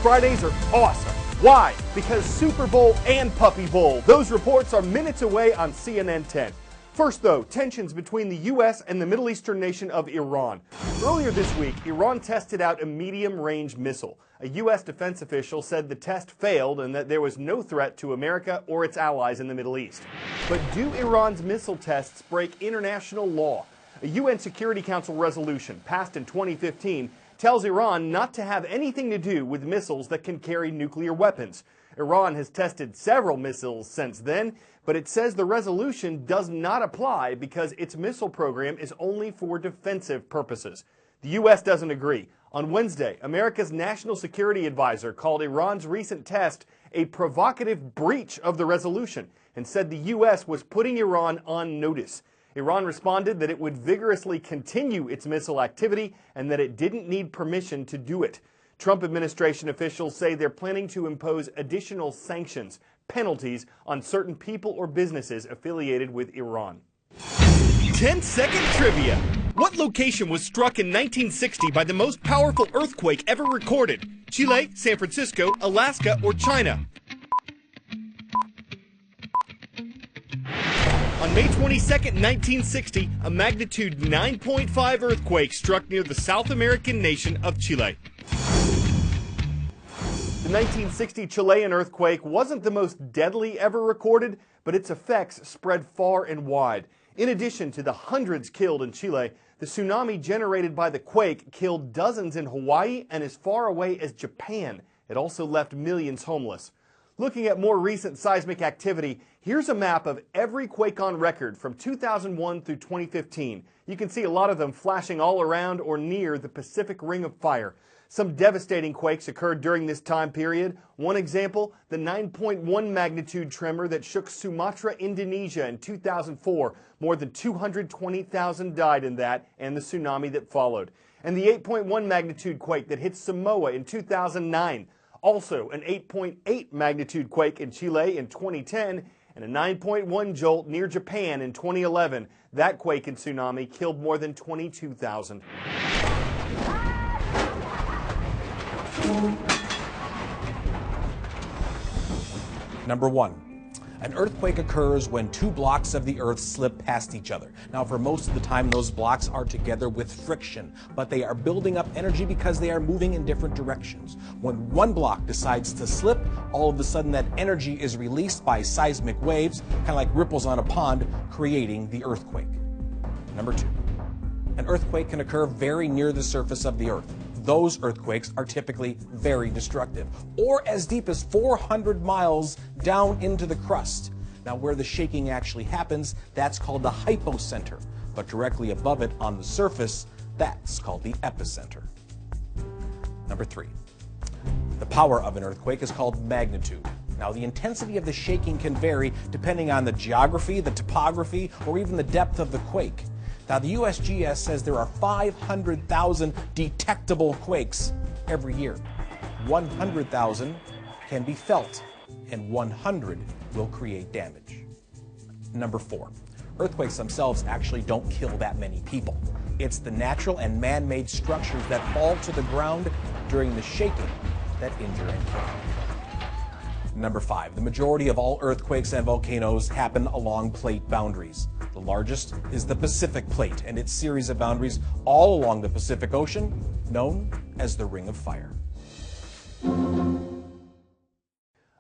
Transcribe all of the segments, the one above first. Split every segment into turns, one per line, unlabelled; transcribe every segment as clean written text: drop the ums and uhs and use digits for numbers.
Fridays are awesome. Why? Because Super Bowl and Puppy Bowl. Those reports are minutes away on CNN 10. First, though, tensions between the U.S. and the Middle Eastern nation of Iran. Earlier this week, Iran tested out a medium-range missile. A U.S. defense official said the test failed and that there was no threat to America or its allies in the Middle East. But do Iran's missile tests break international law? A UN Security Council resolution passed in 2015 tells Iran not to have anything to do with missiles that can carry nuclear weapons. Iran has tested several missiles since then, but it says the resolution does not apply because its missile program is only for defensive purposes. The U.S. doesn't agree. On Wednesday, America's national security advisor called Iran's recent test a provocative breach of the resolution and said the U.S. was putting Iran on notice. Iran responded that it would vigorously continue its missile activity and that it didn't need permission to do it. Trump administration officials say they're planning to impose additional sanctions, penalties on certain people or businesses affiliated with Iran. 10-second trivia. What location was struck in 1960 by the most powerful earthquake ever recorded? Chile, San Francisco, Alaska, or China? On May 22, 1960, a magnitude 9.5 earthquake struck near the South American nation of Chile. The 1960 Chilean earthquake wasn't the most deadly ever recorded, but its effects spread far and wide. In addition to the hundreds killed in Chile, the tsunami generated by the quake killed dozens in Hawaii and as far away as Japan. It also left millions homeless. Looking at more recent seismic activity, here's a map of every quake on record from 2001 through 2015. You can see a lot of them flashing all around or near the Pacific Ring of Fire. Some devastating quakes occurred during this time period. One example, the 9.1 magnitude tremor that shook Sumatra, Indonesia in 2004. More than 220,000 died in that and the tsunami that followed. And the 8.1 magnitude quake that hit Samoa in 2009. Also, an 8.8 magnitude quake in Chile in 2010 and a 9.1 jolt near Japan in 2011. That quake and tsunami killed more than 22,000.
Number 1. An earthquake occurs when two blocks of the earth slip past each other. Now, for most of the time, those blocks are together with friction, but they are building up energy because they are moving in different directions. When one block decides to slip, all of a sudden that energy is released by seismic waves, kind of like ripples on a pond, creating the earthquake. Number 2. An earthquake can occur very near the surface of the earth. Those earthquakes are typically very destructive, or as deep as 400 miles down into the crust. Now, where the shaking actually happens, that's called the hypocenter, but directly above it on the surface, that's called the epicenter. Number 3. The power of an earthquake is called magnitude. Now, the intensity of the shaking can vary depending on the geography, the topography, or even the depth of the quake. Now, the USGS says there are 500,000 detectable quakes every year. 100,000 can be felt, and 100 will create damage. Number 4. Earthquakes themselves actually don't kill that many people. It's the natural and man-made structures that fall to the ground during the shaking that injure and kill. Number 5. The majority of all earthquakes and volcanoes happen along plate boundaries. The largest is the Pacific Plate and its series of boundaries all along the Pacific Ocean, known as the Ring of Fire.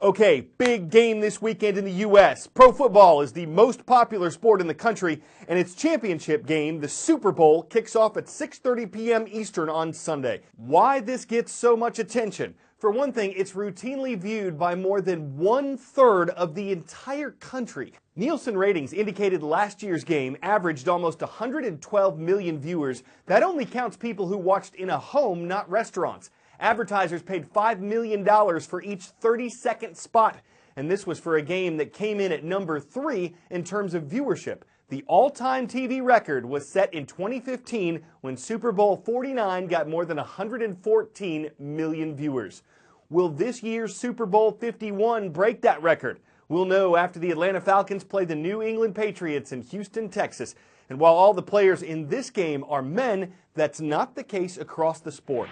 Okay, big game this weekend in the U.S. Pro football is the most popular sport in the country, and its championship game, the Super Bowl, kicks off at 6:30 p.m. Eastern on Sunday. Why this gets so much attention? For one thing, it's routinely viewed by more than 1/3 of the entire country. Nielsen ratings indicated last year's game averaged almost 112 million viewers. That only counts people who watched in a home, not restaurants. Advertisers paid $5 million for each 30-second spot, and this was for a game that came in at number 3 in terms of viewership. The all-time TV record was set in 2015 when Super Bowl 49 got more than 114 million viewers. Will this year's Super Bowl 51 break that record? We'll know after the Atlanta Falcons play the New England Patriots in Houston, Texas. And while all the players in this game are men, that's not the case across the sport.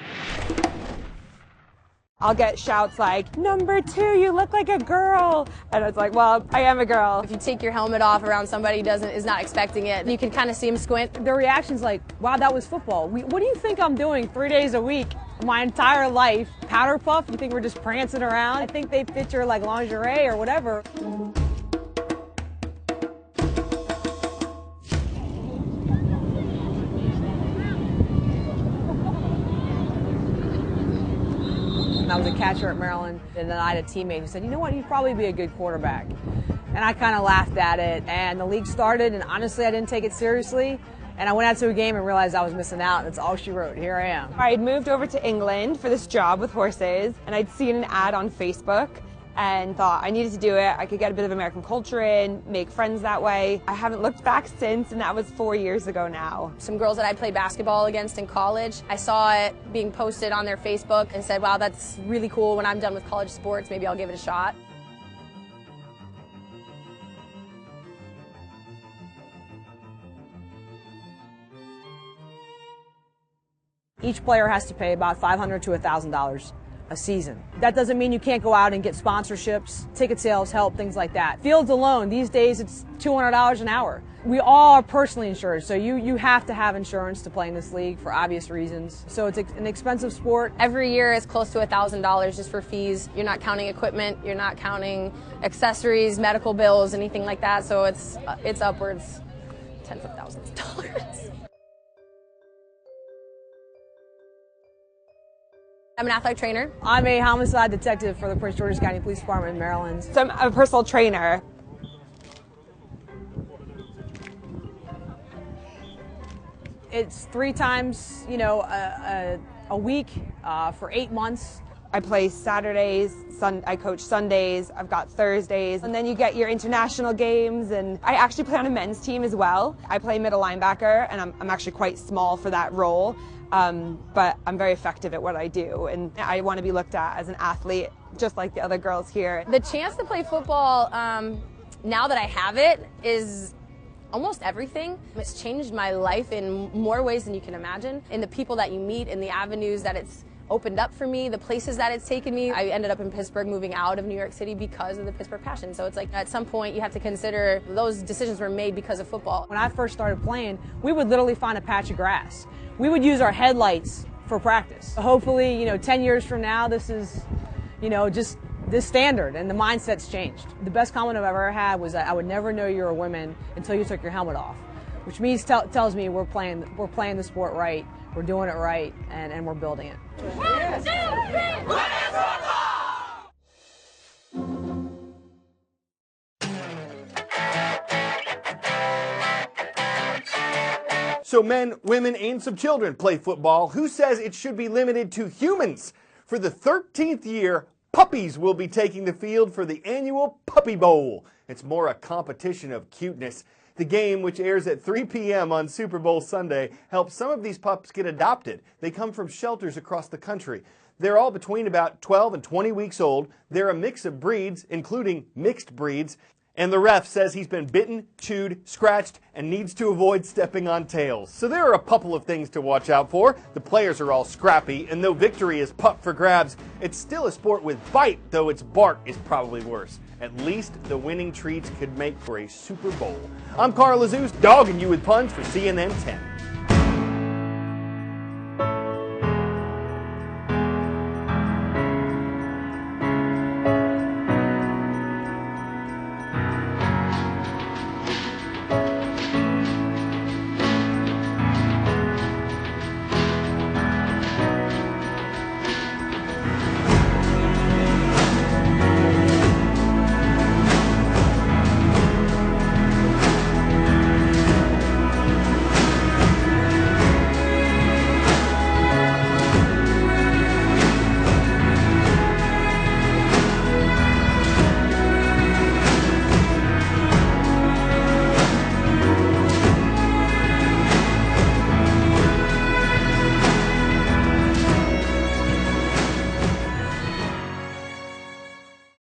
I'll get shouts like, "Number 2, you look like a girl." And it's like, well, I am a girl.
If you take your helmet off around somebody who is not expecting it, you can kind of see them squint.
Their reaction's like, wow, that was football. What do you think I'm doing 3 days a week, my entire life? Powder puff? You think we're just prancing around? I think they fit your like lingerie or whatever. I was a catcher at Maryland, and then I had a teammate who said, you know what, you'd probably be a good quarterback. And I kind of laughed at it, and the league started, and honestly, I didn't take it seriously. And I went out to a game and realized I was missing out, and that's all she wrote. Here I am. I had moved over to England for this job with horses, and I'd seen an ad on Facebook and thought I needed to do it. I could get a bit of American culture in, make friends that way. I haven't looked back since, and that was 4 years ago now.
Some girls that I played basketball against in college, I saw it being posted on their Facebook and said, wow, that's really cool. When I'm done with college sports, maybe I'll give it a shot.
Each player has to pay about $500 to $1,000 a season. That doesn't mean you can't go out and get sponsorships, ticket sales, help, things like that. Fields alone, these days it's $200 an hour. We all are personally insured, so you have to have insurance to play in this league for obvious reasons. So it's an expensive sport.
Every year is close to $1,000 just for fees. You're not counting equipment, you're not counting accessories, medical bills, anything like that, so it's upwards tens of thousands of dollars. I'm an athletic trainer.
I'm a homicide detective for the Prince George's County Police Department in Maryland.
So I'm a personal trainer.
It's 3 times, a week for 8 months.
I play Saturdays, I coach Sundays, I've got Thursdays, and then you get your international games, and I actually play on a men's team as well. I play middle linebacker, and I'm actually quite small for that role. But I'm very effective at what I do, and I want to be looked at as an athlete just like the other girls here.
The chance to play football, now that I have it, is almost everything. It's changed my life in more ways than you can imagine, in the people that you meet, in the avenues that it's opened up for me, the places that it's taken me. I ended up in Pittsburgh, moving out of New York City because of the Pittsburgh Passion. So it's like at some point you have to consider those decisions were made because of football.
When I first started playing, we would literally find a patch of grass. We would use our headlights for practice. Hopefully, 10 years from now, this is, just this standard, and the mindset's changed. The best comment I've ever had was that I would never know you're a woman until you took your helmet off, which means tells me we're playing the sport right, we're doing it right, and we're building it.
1, 2, 3, women's football!
So men, women, and some children play football. Who says it should be limited to humans? For the 13th year, puppies will be taking the field for the annual Puppy Bowl. It's more a competition of cuteness. The game, which airs at 3 p.m. on Super Bowl Sunday, helps some of these pups get adopted. They come from shelters across the country. They're all between about 12 and 20 weeks old. They're a mix of breeds, including mixed breeds. And the ref says he's been bitten, chewed, scratched, and needs to avoid stepping on tails. So there are a couple of things to watch out for. The players are all scrappy, and though victory is pup for grabs, it's still a sport with bite, though its bark is probably worse. At least the winning treats could make for a Super Bowl. I'm Carl Azuz, dogging you with puns for CNN 10.